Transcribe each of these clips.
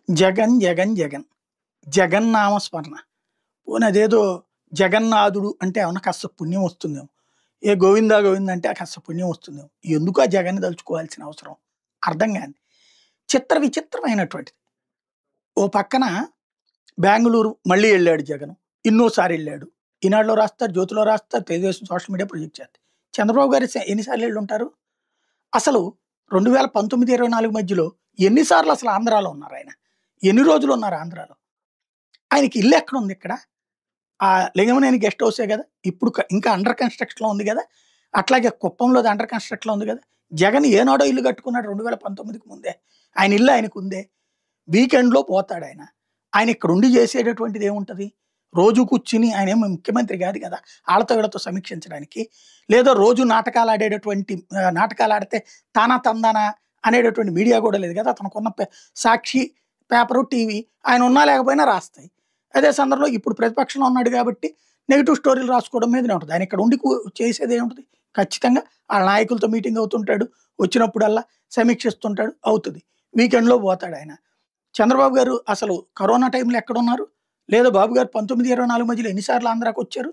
జగన్, జగన్, జగన్. జగన్నామస్మరణ. పోనీ అదేదో జగన్నాథుడు అంటే ఏమన్నా కాస్త పుణ్యం వస్తుందేమో. ఏ గోవిందా గోవింద అంటే కాస్త పుణ్యం వస్తుందేమో. ఎందుకు ఆ జగన్‌ని తలుచుకోవాల్సిన అవసరం? అర్థం కానిది. విచిత్రమైనటువంటిది. ఓ పక్కన బెంగుళూరు మళ్ళీ ఎళ్ళాడు జగను. ఇంకోసారి ఎళ్ళాడు. ఈనాడులో రాస్తారు, జ్యోతిలో రాస్తారు, తెలుగుదేశం సోషల్ మీడియా ప్రొజెక్ట్ చేద్ది. చంద్రబాబు గారు ఎన్ని సార్లు ఎళ్ళుంటారు? అసలు 2019, 24 మధ్యలో ఎన్ని సార్లు అసలు ఆంధ్రాలో ఉన్నారాయన? ఎన్ని రోజులున్నారు ఆంధ్రాలో? ఆయనకి ఇల్లు ఎక్కడుంది ఇక్కడ? లింగమనేని గెస్ట్ హౌసే గదా! ఇప్పుడు ఇంకా అండర్ కన్‌స్ట్రక్షన్‌లో ఉంది గదా! అట్లాగే కుప్పంలోది అండర్ కన్‌స్ట్రక్షన్‌లో ఉంది గదా! జగన్ ఏనాడో ఇల్లు కట్టుకున్నాడు 2019కి ముందే. ఆయన ఇల్లు ఆయనకుందే. వీకెండ్‌లో పోతాడాయన. ఆయన ఇక్కడుండి చేసేటటువంటిది ఏముంటది? రోజు కూర్చుని ఆయనేమి ముఖ్యమంత్రి గాదు గదా! ఆళ్ళతో వీళ్ళతో సమీక్షించడానికి. లేదా రోజు నాటకాలాడేటటువంటి నాటకాలాడితే తానా తందానా అనేటటువంటి మీడియా గూడా లేదు గదా! అతనుకున్న సాక్షి, పేపరు, టీవీ ఆయన ఉన్నా లేకపోయినా రాస్తాయి. అదే సందర్భంలో ఇప్పుడు ప్రతిపక్షంలో ఉన్నాడు గాబట్టి నెగెటివ్ స్టోరీలు రాసుకోవడం మీదనే ఉంటది. ఆయన ఇక్కడ ఉండి చేసేదేముంటది? ఖచ్చితంగా ఆళ్ళ నాయకులతో మీటింగ్ అవుతుంటాడు. వచ్చినప్పుడల్లా సమీక్షిస్తుంటాడు. అవుతది. వీకెండ్‌లో పోతాడాయన. చంద్రబాబు గారు అసలు కరోనా టైంలో ఎక్కడున్నారు? లేదా బాబు గారు 19, 24 మధ్యలో ఎన్ని సార్లు ఆంధ్రాకొచ్చారు?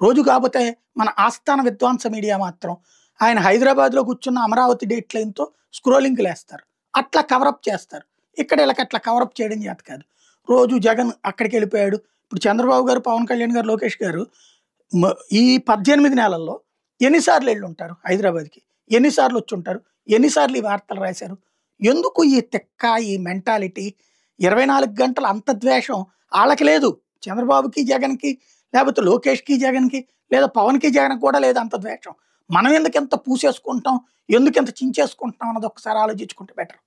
రోజు కాపోతే మన ఆస్థాన విద్వాంస మీడియా మాత్రం ఆయన హైదరాబాద్‌లో కూర్చున్న అమరావతి డేట్ లైన్‌తో స్క్రోలింగ్‌లేస్తారు. అట్లా కవరప్ చేస్తారు. ఇక్కడ ఈళ్ళకి అట్లా కవరప్ చేయడం చేత కాదు. రోజు జగన్ అక్కడికెళ్ళిపోయాడు. ఇప్పుడు చంద్రబాబు గారు, పవన్ కళ్యాణ్ గారు, లోకేష్ గారు మ ఈ 18 నెలల్లో ఎన్ని సార్లు ఎళ్ళుంటారు హైదరాబాద్‌కి? ఎన్ని సార్లు వచ్చుంటారు? ఎన్ని సార్లు ఈ వార్తలు రాశారు? ఎందుకు ఈ తిక్క, ఈ మెంటాలిటీ 24 గంటలు అంత ద్వేషం ఆళ్ళకి లేదు. చంద్రబాబుకి, జగన్‌కి లేకపోతే లోకేష్‌కి, జగన్‌కి లేదా పవన్‌కి, జగన్‌కి కూడా లేదు అంత ద్వేషం. మనం ఎందుకింత పూసేసుకుంటాం? ఎందుకింత చించేసుకుంటున్నాం అన్నది ఒక్కసారి ఆలోచించుకుంటే బెటర్.